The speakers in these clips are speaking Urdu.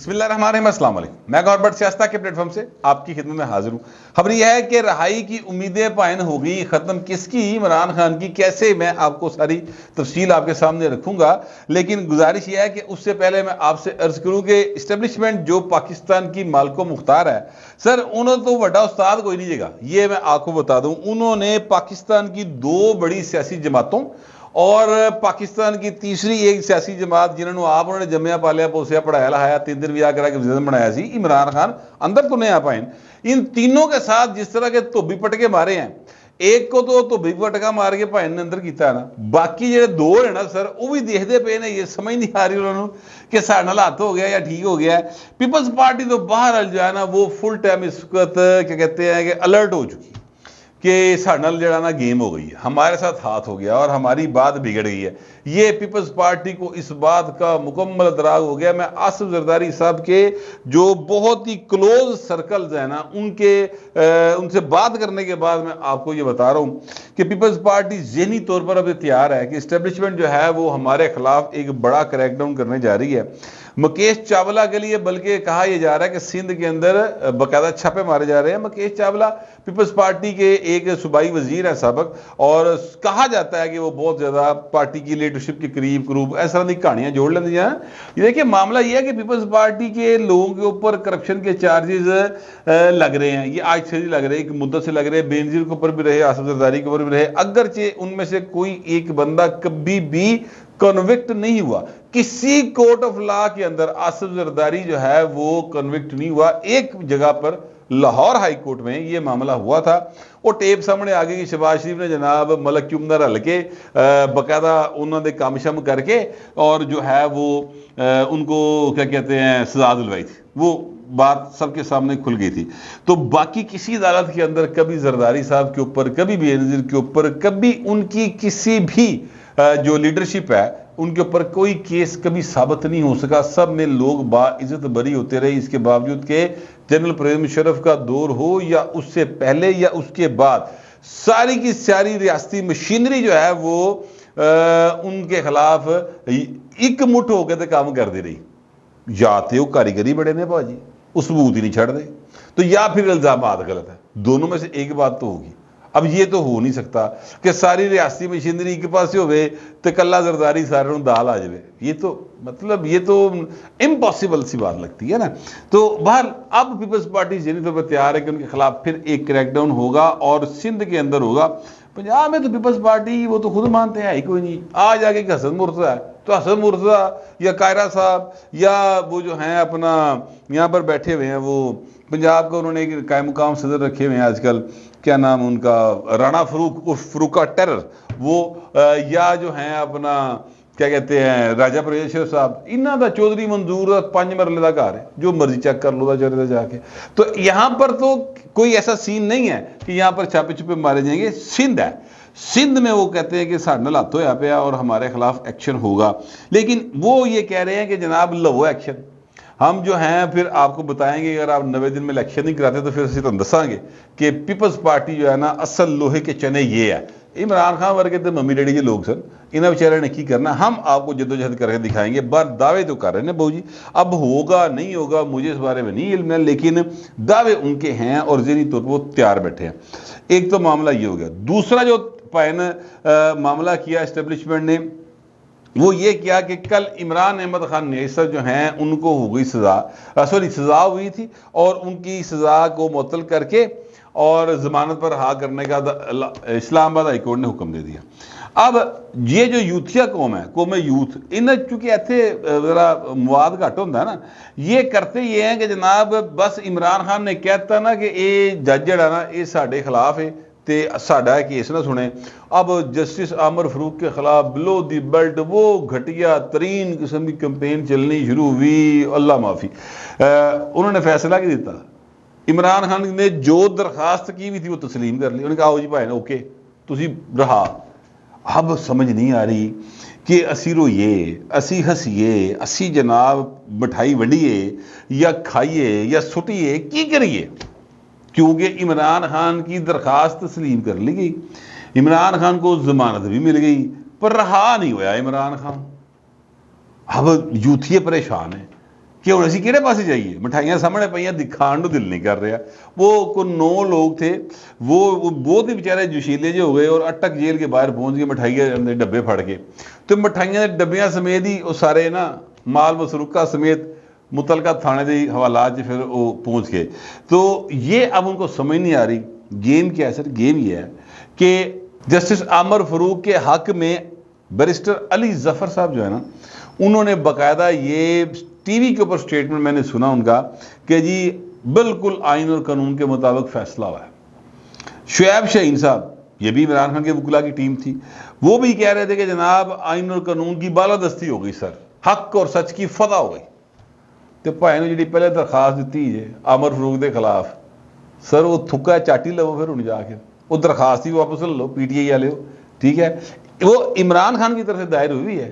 بسم اللہ الرحمن الرحیم، السلام علیکم۔ میں گور بٹ سیاستہ کے پلیٹ فارم سے آپ کی خدمت میں حاضر ہوں۔ خبر یہ ہے کہ رہائی کی امیدیں پائن ہو گئی، ختم کس کی؟ عمران خان کی۔ کیسے؟ میں آپ کو ساری تفصیل آپ کے سامنے رکھوں گا، لیکن گزارش یہ ہے کہ اس سے پہلے میں آپ سے عرض کروں کہ اسٹیبلشمنٹ جو پاکستان کی مالک و مختار ہے، سر انہوں تو بڑا استاد کوئی نہیں جگہ، یہ میں آپ کو بتا دوں۔ انہوں نے پاکستان کی دو بڑی سیاسی جماعتوں اور پاکستان کی تیسری ایک سیاسی جماعت جنہوں انہوں نے جمعہ پالیا پوسیا پڑھایا لہایا 3 دن ویاہ کرا کے وزیر بنایا سی، عمران خان اندر تو نہیں آ پائیں۔ ان تینوں کے ساتھ جس طرح کے دھوبی پٹکے مارے ہیں، ایک کو تو دھوبی پٹکا مار کے پائن نے اندر کیتا ہے نا، باقی جڑے دو ہیں نا سر وہ بھی دیکھتے پے نے، یہ سمجھ نہیں آ رہی انہوں کہ سارے نال ہاتھ ہو گیا یا ٹھیک ہو گیا ہے۔ پیپلز پارٹی تو باہر جو ہے نا وہ فل ٹائم اس وقت کیا کہتے ہیں کہ الرٹ ہو چکی کہ ساڑھنال جڑا نا گیم ہو گئی ہے، ہمارے ساتھ ہاتھ ہو گیا اور ہماری بات بگڑ گئی ہے۔ یہ پیپلز پارٹی کو اس بات کا مکمل ادراک ہو گیا۔ میں آصف زرداری صاحب کے جو بہت ہی کلوز سرکلز ہیں نا ان سے بات کرنے کے بعد میں آپ کو یہ بتا رہا ہوں کہ پیپلز پارٹی ذہنی طور پر اب تیار ہے کہ اسٹیبلشمنٹ جو ہے وہ ہمارے خلاف ایک بڑا کریک ڈاؤن کرنے جا رہی ہے۔ مکیش چاولہ کے لیے بلکہ کہا یہ جا رہا ہے کہ سندھ کے اندر باقاعدہ چھاپے مارے جا رہے ہیں۔ مکیش چاولہ پیپلز پارٹی کے ایک صوبائی وزیر ہیں سابق، اور کہا جاتا ہے کہ وہ بہت زیادہ پارٹی کی لیڈرشپ کے قریب ایسا نہیں کہانیاں جوڑ لیندی ہیں۔ یہ دیکھیں معاملہ یہ ہے کہ پیپلز پارٹی کے لوگوں کے اوپر کرپشن کے چارجز لگ رہے ہیں، یہ آج سے لگ رہے ہیں، ایک مدت سے لگ رہے ہیں، بے نظیر کے اوپر بھی رہے، آصف زرداری کے اوپر بھی رہے، اگرچہ ان میں سے کوئی ایک بندہ کبھی بھی کنوکٹ نہیں ہوا۔ کسی کورٹ آف لا کے اندر آصف زرداری جو ہے وہ کنوکٹ نہیں ہوا۔ ایک جگہ پر لاہور ہائی کورٹ میں یہ معاملہ ہوا تھا، وہ ٹیپ سامنے آگے کہ شہباز شریف نے جناب ملک کی عمدہ رل کے باقاعدہ انہوں نے کام شم کر کے اور جو ہے وہ ان کو کیا کہتے ہیں سزا دلوائی تھی، وہ بات سب کے سامنے کھل گئی تھی۔ تو باقی کسی عدالت کے اندر کبھی زرداری صاحب کے اوپر، کبھی بے نظیر کے اوپر، کبھی ان کی کسی بھی جو لیڈرشپ ہے ان کے اوپر کوئی کیس کبھی ثابت نہیں ہو سکا۔ سب میں لوگ باعزت بری ہوتے رہے، اس کے باوجود کہ جنرل پرویز مشرف کا دور ہو یا اس سے پہلے یا اس کے بعد، ساری کی ساری ریاستی مشینری جو ہے وہ ان کے خلاف ایک مٹھ ہو کے کام کر دے رہی۔ یا تے وہ کاریگری بڑے نے باجی، وہ ثبوت ہی نہیں چھڑ دے، تو یا پھر الزامات غلط ہے، دونوں میں سے ایک بات تو ہوگی۔ اب یہ تو ہو نہیں سکتا کہ ساری ریاستی مشینری ایک پاسے ہوئے تو کلا زرداری سارے دال آ جائے، یہ تو مطلب یہ تو امپاسبل سی بات لگتی ہے نا۔ تو بہرحال اب پیپلز پارٹی ذہنی طور پر تیار ہے کہ ان کے خلاف پھر ایک کریک ڈاؤن ہوگا اور سندھ کے اندر ہوگا۔ پنجاب میں تو پیپلز پارٹی وہ تو خود مانتے ہیں ہی کوئی نہیں، آج آگے کہ حسن مرتضیٰ ہے تو حسن مرتضیٰ یا قائرہ صاحب یا وہ جو ہیں اپنا یہاں پر بیٹھے ہوئے ہیں، وہ پنجاب کا انہوں نے ایک قائم مقام صدر رکھے ہوئے ہیں آج کل، کیا نام ان کا، رانا فروقہ ٹیرر، وہ یا جو ہیں اپنا کیا کہتے ہیں راجہ پرویز شریف صاحب، انہاں دا چودھری منظور 5 مرلے دا گھر ہے، جو مرضی چیک کر لو دا چہرے دا جا کے۔ تو یہاں پر تو کوئی ایسا سین نہیں ہے کہ یہاں پر چھاپے چھپے مارے جائیں گے۔ سندھ ہے، سندھ میں وہ کہتے ہیں کہ ساڑھے نال ہاتھ ہویا پیا اور ہمارے خلاف ایکشن ہوگا، لیکن وہ یہ کہہ رہے ہیں کہ جناب لو ایکشن، ہم جو ہیں پھر آپ کو بتائیں گے، اگر آپ 90 دن میں الیکشن نہیں کراتے تو پھر اسی تم دساں گے کہ پیپلز پارٹی جو ہے نا اصل لوہے کے چنے یہ ہے۔ عمران خان ورگے تو ممی ڈیڈی کے لوگ سن، انہیں بیچارے نے کی کرنا، ہم آپ کو جدوجہد کر کے دکھائیں گے۔ بار دعوے تو کر رہے ہیں بہو جی، اب ہوگا نہیں ہوگا مجھے اس بارے میں نہیں علم ہے، لیکن دعوے ان کے ہیں اور ذہنی طور پر وہ تیار بیٹھے ہیں۔ ایک تو معاملہ یہ ہو گیا۔ دوسرا جو پائن معاملہ کیا اسٹیبلشمنٹ نے وہ یہ کیا کہ کل عمران احمد خان نیسر جو ہیں ان کو ہو گئی سزا ہوئی تھی، اور ان کی سزا کو معطل کر کے اور ضمانت پر رہا کرنے کا اسلام آباد ہائی کورٹ نے حکم دے دیا۔ اب یہ جو یوتھیا قوم ہے، قوم یوتھ، انہیں چونکہ ایتھے ذرا مواد گھٹ ہوتا ہے نا، یہ کرتے یہ ہیں کہ جناب بس عمران خان نے کہتا نا کہ یہ جج جڑا نا یہ ساڈے خلاف ہے تے ساڈا کیس نہ سنے۔ اب جسٹس عامر فاروق کے خلاف بلو دی بیلٹ وہ گھٹیا ترین قسم کی کمپین چلنی شروع ہوئی، اللہ معافی۔ انہوں نے فیصلہ کی دیتا، عمران خان نے جو درخواست کی بھی تھی وہ تسلیم کر لی، انہوں نے کہا جی بھائی اوکے تسی رہا۔ اب سمجھ نہیں آ رہی کہ اسی روئیے، اسی ہسیے، اسی جناب مٹھائی ونڈیے یا کھائیے یا سٹیے، کی کریے؟ کیونکہ عمران خان کی درخواست تسلیم کر لی گئی، عمران خان کو ضمانت بھی مل گئی، پر رہا نہیں ہوا عمران خان۔ اب یوتھیے پریشان ہیں کہ ہوں اسی کہڑے پاسے جائیے, مٹھائیاں سامنے پہ دکھان کو دل نہیں کر رہا. وہ کو 9 لوگ تھے, وہ بہت ہی بیچارے جوشیلے جو ہو گئے اور اٹک جیل کے باہر پہنچ گئے مٹھائیاں ڈبے پھڑ کے. تو مٹھائیاں ڈبیاں سمیت ہی وہ سارے نا مال مسروقہ سمیت متعلقہ تھانے کے حوالات پھر وہ پہنچ گئے. تو یہ اب ان کو سمجھ نہیں آ رہی گیم کیا ہے. سر گیم یہ ہے کہ جسٹس عامر فاروق کے حق میں بیرسٹر علی ظفر صاحب جو ہے نا, انہوں نے باقاعدہ یہ ٹی وی کے اوپر سٹیٹمنٹ میں نے سنا ان کا کہ جی بالکل آئین اور قانون کے مطابق فیصلہ ہوا ہے. شعیب شاہین صاحب, یہ بھی عمران خان کے وکلا کی ٹیم تھی, وہ بھی کہہ رہے تھے کہ جناب آئین اور قانون کی بالادستی ہو گئی سر, حق اور سچ کی فتح ہو گئی. تو بھائی نے جی پہلے درخواست دیتی ہے عامر فاروق کے خلاف, سر وہ تھکا چاٹی لو پھر انہیں جا کے وہ درخواست ہی واپس لے لو, پی ٹی آئی والے ہو, ٹھیک ہے. وہ عمران خان کی طرف سے دائر ہوئی ہے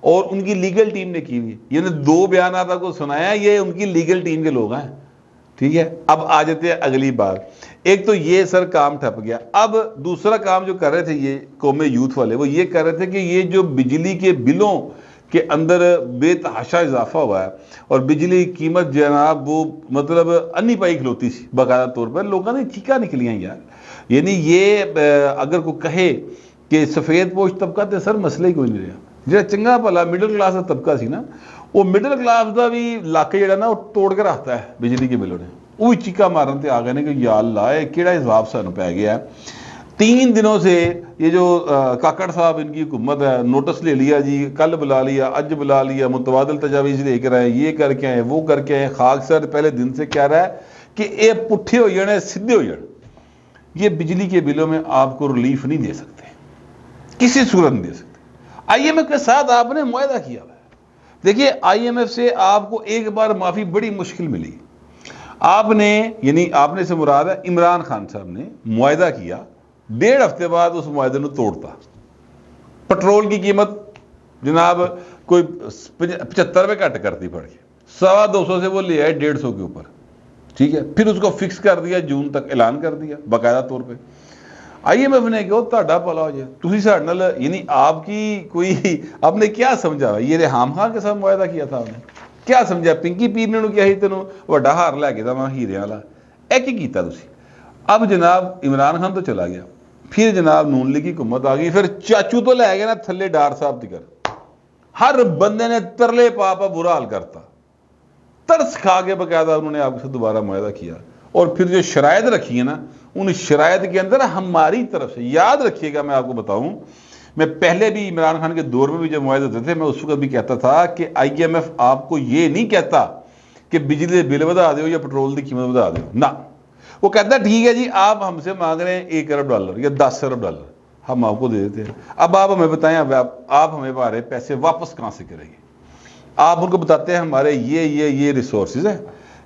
اور ان کی لیگل ٹیم نے کی ہوئی ہے. یہ نے 2 بیانات کو سنایا, یہ ان کی لیگل ٹیم کے لوگ ہیں, ٹھیک ہے. اب آ جاتے ہیں اگلی بار. ایک تو یہ سر کام ٹھپ گیا. اب دوسرا کام جو کر رہے تھے یہ قوم یوتھ والے, وہ یہ کر رہے تھے کہ یہ جو بجلی کے بلوں کے اندر بے تحاشا اضافہ ہوا ہے اور بجلی کی قیمت جناب وہ مطلب انی پائی کھلوتی سی باقاعدہ طور پر, لوگوں نے چیخا نکلیاں یار. یعنی یہ اگر کوئی کہے کہ سفید پوش طبقہ تے سر مسئلہ ہی کوئی نہیں رہا. جو چنگا بھلا مڈل کلاس کا طبقہ سی نا, وہ مڈل کلاس کا بھی لاکھ جڑا نا وہ توڑ کے رکھتا ہے بجلی کے بلوں نے. وہ چیخا مارن تے آ گئے کہ یا اللہ یہ کیڑا حساب سانوں پی گیا ہے. 3 دنوں سے یہ جو کاکڑ صاحب ان کی حکومت ہے, نوٹس لے لیا جی, کل بلا لیا, اج بلا لیا, متبادل تجاویز لے کر آئے, یہ کر کے آئے, وہ کر کے آئے. خاک سر پہلے دن سے کہہ رہا ہے کہ یہ پٹھے ہو جانے سیدھے ہو جانے. یہ بجلی کے بلوں میں آپ کو ریلیف نہیں دے سکتے, کسی صورت نہیں دے سکتے. آئی ایم ایف کے ساتھ آپ نے معاہدہ کیا ہوا ہے. دیکھیے آئی ایم ایف سے آپ کو ایک بار معافی بڑی مشکل ملی. آپ نے یعنی آپ نے سے مراد ہے عمران خان صاحب نے معاہدہ کیا, 1.5 ہفتے بعد اس معاہدے کو توڑتا. پٹرول کی قیمت جناب کوئی 75 روپے گھٹ کرتی پڑ کے 250 سے وہ لے آئے 150 کے اوپر, ٹھیک ہے. پھر اس کو فکس کر دیا, جون تک اعلان کر دیا باقاعدہ طور پہ. آئی ایم ایف نے کہو تہاڈا بھلا ہو جائے, تسی ساڈے نال یعنی آپ کی کوئی آپ نے کیا سمجھا, یہ ریحام خان کے ساتھ معاہدہ کیا تھا آپ نے, کیا سمجھا پنکی پیر نے کیا ہی تینوں وڈا ہار لے کے داں ہیرے والا, اے کی کیتا تسی. اب جناب عمران خان تو چلا گیا, پھر جناب نون لیگ کی حکومت آ گئی, پھر چاچو تو لے گئے نا تھلے ڈار صاحب تکر. ہر بندے نے ترلے پا برا حال کرتا, ترس کھا کے باقاعدہ انہوں نے آپ سے دوبارہ معاہدہ کیا. اور پھر جو شرائط رکھی ہے نا, ان شرائط کے اندر ہماری طرف سے یاد رکھیے گا, میں آپ کو بتاؤں, میں پہلے بھی عمران خان کے دور میں بھی جب معاہدے ہوتے تھے میں اس وقت بھی کہتا تھا کہ آئی ایم ایف آپ کو یہ نہیں کہتا کہ بجلی بل بڑھا دو یا پٹرول کی قیمت بڑھا دو, نہ. وہ کہتا ٹھیک ہے جی آپ ہم سے مانگ رہے ہیں $1 ارب یا $10 ارب, ہم آپ کو دے دیتے ہیں. اب آپ ہمیں بتائیں آپ ہمیں ہمارے پیسے واپس کہاں سے کریں گے. آپ ان کو بتاتے ہیں ہمارے یہ ریسورسز ہیں,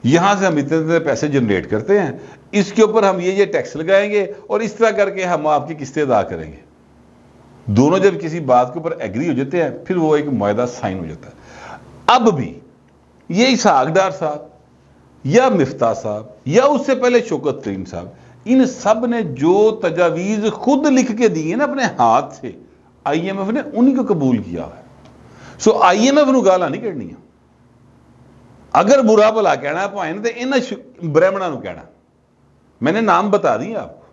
یہاں سے ہم اتنے پیسے جنریٹ کرتے ہیں, اس کے اوپر ہم یہ ٹیکس لگائیں گے اور اس طرح کر کے ہم آپ کی قسطیں ادا کریں گے. دونوں جب کسی بات کے اوپر ایگری ہو جاتے ہیں پھر وہ ایک معاہدہ سائن ہو جاتا ہے. اب بھی یہ اسحاق ڈار صاحب یا مفتاح صاحب یا اس سے پہلے شوکت ترین صاحب, ان سب نے جو تجاویز خود لکھ کے دی ہیں نا اپنے ہاتھ سے, آئی ایم ایف نے انہی کو قبول کیا ہے. سو آئی ایم ایف نو گالا نہیں کرنی ہے. اگر برا بھلا کہنا ہے پوائن تو ان برہمنا نو کہنا, میں نے نام بتا دی آپ کو,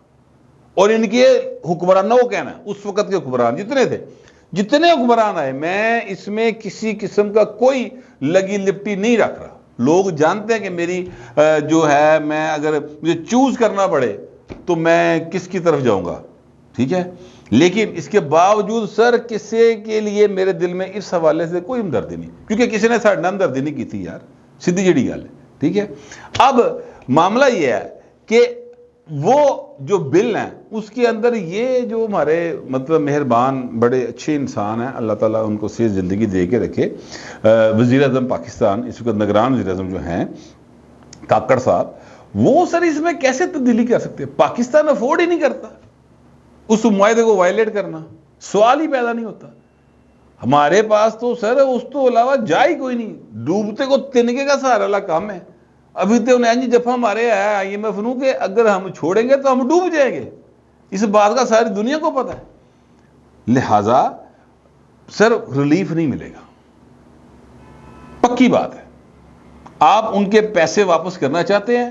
اور ان کے حکمرانوں کو کہنا ہے. اس وقت کے حکمران جتنے تھے, جتنے حکمران آئے, میں اس میں کسی قسم کا کوئی لگی لپٹی نہیں رکھ رہا. لوگ جانتے ہیں کہ میری جو ہے, میں اگر مجھے چوز کرنا پڑے تو میں کس کی طرف جاؤں گا, ٹھیک ہے. لیکن اس کے باوجود سر کسی کے لیے میرے دل میں اس حوالے سے کوئی ہمدردی نہیں, کیونکہ کسی نے ساڈے نال ہمدردی نہیں کی تھی یار, سیدھی جڑی گل ہے, ٹھیک ہے. اب معاملہ یہ ہے کہ وہ جو بل ہیں اس کے اندر یہ جو ہمارے مطلب مہربان بڑے اچھے انسان ہیں, اللہ تعالیٰ ان کو صحت زندگی دے کے رکھے, وزیر اعظم پاکستان اس وقت نگران وزیر اعظم جو ہیں کاکڑ صاحب, وہ سر اس میں کیسے تبدیلی کر سکتے ہیں؟ پاکستان افورڈ ہی نہیں کرتا اس معاہدے کو وائلیٹ کرنا, سوال ہی پیدا نہیں ہوتا. ہمارے پاس تو سر اس تو علاوہ جائے کوئی نہیں, ڈوبتے کو تنکے کا سہارا والا کام ہے. ابھی تو انہیں جفا مارے ہے آئی ایم ایف نو کہ اگر ہم چھوڑیں گے تو ہم ڈوب جائیں گے. اس بات کا ساری دنیا کو پتہ ہے. لہذا سر ریلیف نہیں ملے گا, پکی بات ہے. آپ ان کے پیسے واپس کرنا چاہتے ہیں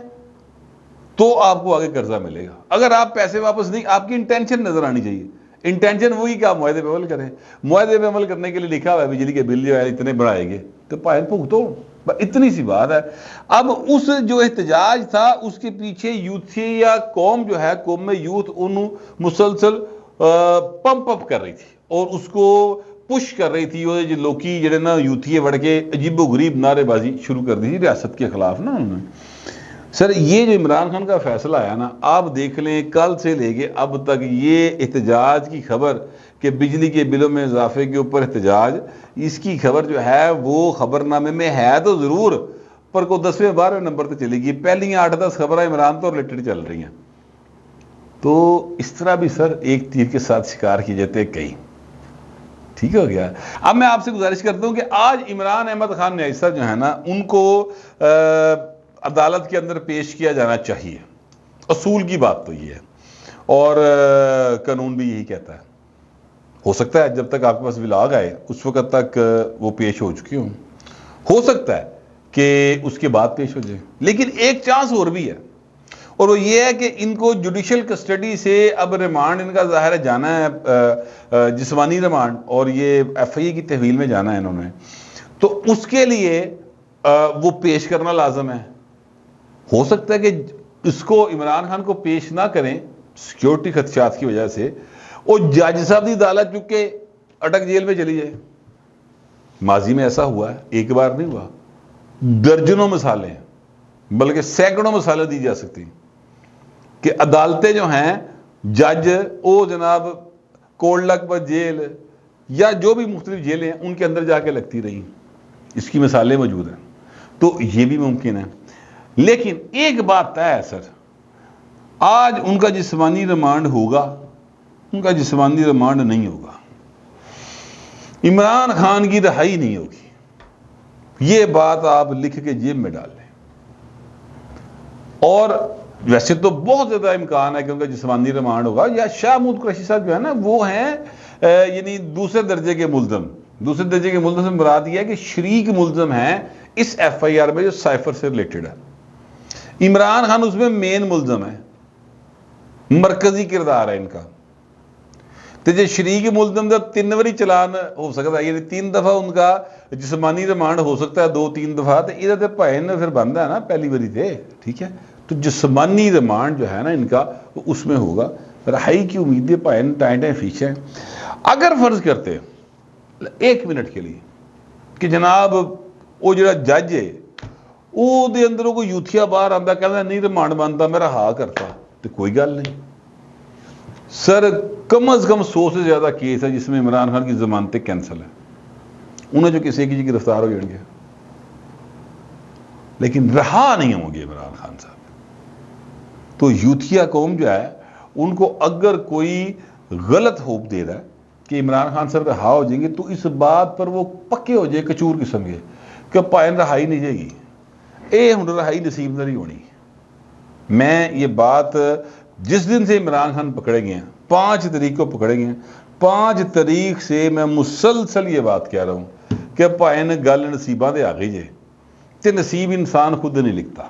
تو آپ کو آگے قرضہ ملے گا. اگر آپ پیسے واپس نہیں, آپ کی انٹینشن نظر آنی چاہیے. انٹینشن وہی کہ آپ معاہدے پہ عمل کریں. معاہدے پہ عمل کرنے کے لیے لکھا ہوا ہے بجلی کے بل جو ہے اتنے بڑھائیں گے تو پائن بھگتو, اتنی سی بات ہے. اب اس جو احتجاج تھا اس کے پیچھے یوتھی یا قوم جو ہے, قوم میں یوتھ انہوں مسلسل پمپ اپ کر رہی تھی اور اس کو پش کر رہی تھی. وہ جو لوکی جڑے نا یوتھی بڑھ کے عجیب و غریب نعرے بازی شروع کر دی تھی ریاست کے خلاف نا انہوں نے. سر یہ جو عمران خان کا فیصلہ آیا نا, آپ دیکھ لیں کل سے لے کے اب تک یہ احتجاج کی خبر کہ بجلی کے بلوں میں اضافے کے اوپر احتجاج, اس کی خبر جو ہے وہ خبر نامے میں ہے تو ضرور, پر کو 10ویں 12ویں نمبر پہ چلے گی. پہلی 8-10 خبریں عمران تو ریلیٹڈ چل رہی ہیں. تو اس طرح بھی سر ایک تیر کے ساتھ شکار کی جاتے کئی. ٹھیک ہو گیا. اب میں آپ سے گزارش کرتا ہوں کہ آج عمران احمد خان نیسر جو ہے نا, ان کو عدالت کے اندر پیش کیا جانا چاہیے. اصول کی بات تو یہ ہے اور قانون بھی یہی کہتا ہے. ہو سکتا ہے جب تک آپ کے پاس ولاگ آئے اس وقت تک وہ پیش ہو چکی ہوں, ہو سکتا ہے کہ اس کے بعد پیش ہو جائے. لیکن ایک چانس اور بھی ہے, اور وہ یہ ہے کہ ان کو جوڈیشل کسٹڈی سے اب ریمانڈ ان کا ظاہر ہے جانا ہے, جسمانی ریمانڈ, اور یہ ایف آئی اے کی تحویل میں جانا ہے انہوں نے. تو اس کے لیے وہ پیش کرنا لازم ہے. ہو سکتا ہے کہ اس کو عمران خان کو پیش نہ کریں سیکیورٹی خدشات کی وجہ سے, اور جج صاحب کی عدالت چکے اٹک جیل میں چلی جائے. ماضی میں ایسا ہوا ہے, ایک بار نہیں ہوا, درجنوں مثالیں ہیں, بلکہ سینکڑوں مثالیں دی جا سکتی ہیں کہ عدالتیں جو ہیں جج او جناب کولڈ لکبرڈ جیل یا جو بھی مختلف جیلیں ہیں ان کے اندر جا کے لگتی رہی. اس کی مثالیں موجود ہیں. تو یہ بھی ممکن ہے. لیکن ایک بات طے ہے سر, آج ان کا جسمانی ریمانڈ ہوگا, ان کا جسمانی ریمانڈ نہیں ہوگا, عمران خان کی رہائی نہیں ہوگی. یہ بات آپ لکھ کے جیب میں ڈال لیں. اور ویسے تو بہت زیادہ امکان ہے کہ ان کا جسمانی ریمانڈ ہوگا, یا شاہ محمود قریشی صاحب جو ہے نا وہ ہیں یعنی دوسرے درجے کے ملزم. دوسرے درجے کے ملزم سے مراد یہ ہے کہ شریک ملزم ہیں اس ایف آئی آر میں جو سائفر سے ریلیٹڈ ہے. عمران خان اس میں مین ملزم ہے, مرکزی کردار ہے ان کا. تو جو شریک ملزم دا 3 واری چلان ہو سکتا ہے, یعنی 3 دفعہ ان کا جسمانی ریمانڈ ہو سکتا ہے, 2-3 دفعہ. تو یہ بھائی نے پھر بنتا ہے نا پہلی واری تھے. ٹھیک ہے, تو جسمانی ریمانڈ جو ہے نا ان کا اس میں ہوگا. رہائی کی امیدیں پائن ٹائیں فیچ ہیں. اگر فرض کرتے 1 منٹ کے لیے کہ جناب وہ جڑا جج ہے وہ دے اندروں کو یوتھیا باہر آتا کہنا نہیں ریمانڈ بنتا میں رہا کرتا, تو کوئی گل نہیں سر. کم از کم 100 سے زیادہ کیس ہے جس میں عمران خان کی ضمانتیں کینسل ہیں. انہیں جو کسی کی گرفتار ہو جائیں گے لیکن رہا نہیں ہوں گے عمران خان صاحب. تو یوتھیا قوم جو ہے ان کو اگر کوئی غلط ہوپ دے رہا ہے کہ عمران خان صاحب رہا ہو جائیں گے تو اس بات پر وہ پکے ہو جائے کچور قسم کے کہ پائن رہائی نہیں جائے گی. اے ہن رہائی نصیب نہیں ہونی. میں یہ بات جس دن سے عمران خان پکڑے گئے ہیں 5 تاریخ کو پکڑے گئے ہیں, 5 تاریخ سے میں مسلسل یہ بات کہہ رہا ہوں کہ پائن گل نصیبہ دے آگے جے. تے نصیب انسان خود نہیں لکھتا,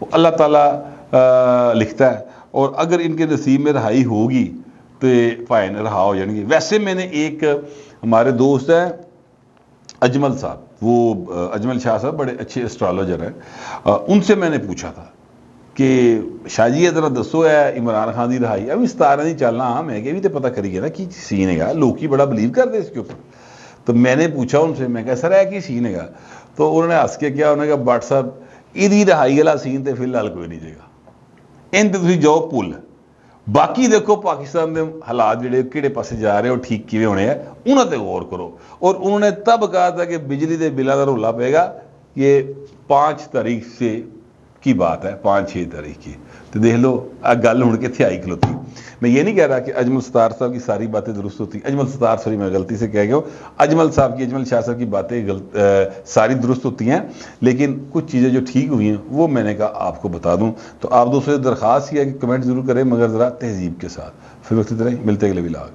وہ اللہ تعالیٰ لکھتا ہے. اور اگر ان کے نصیب میں رہائی ہوگی تو پائن رہا ہو جائیں گے. ویسے میں نے ایک ہمارے دوست ہیں اجمل صاحب, وہ اجمل شاہ صاحب بڑے اچھے اسٹرالوجر ہیں, ان سے میں نے پوچھا تھا کہ شاہ جی ذرا دسو ہے عمران خان دی رہائی ابھی 17 نہیں چلنا. ہاں میں کہ بھی تو پتہ کریے نا کی سین ہے گا, لوگ ہی بڑا بلیو کر دے اس کے اوپر. تو میں نے پوچھا ان سے, میں کہا سر ہے کی سین ہے گا. تو انہوں نے ہنس کے کیا, انہوں نے کہا بٹ صاحب یہ رہائی والا سین تو فی الحال کوئی نہیں جائے گا, ان تے تسی جاؤ پل. باقی دیکھو پاکستان دے حالات جڑے کہڑے پاسے جا رہے ہیں اور ٹھیک کیویں ہونے ہیں انہاں تے غور کرو. اور انہوں نے تب کہا تھا کہ بجلی دے بلاں دا رولا پے گا, یہ 5 تاریخ سے کی بات ہے, 5-6 تاریخ کی. تو دیکھ لو گل ہن کتھے آئی کھلوتی. میں یہ نہیں کہہ رہا کہ اجمل ستار صاحب کی ساری باتیں درست ہوتی, اجمل ستار سوری میں غلطی سے کہہ گیا ہوں, اجمل صاحب کی اجمل شاہ صاحب کی باتیں ساری درست ہوتی ہیں, لیکن کچھ چیزیں جو ٹھیک ہوئی ہیں وہ میں نے کہا آپ کو بتا دوں. تو آپ دوستوں سے درخواست یہ ہے کہ کمنٹ ضرور کریں مگر ذرا تہذیب کے ساتھ. پھر وقت طرح ملتے اگلے ولاگ.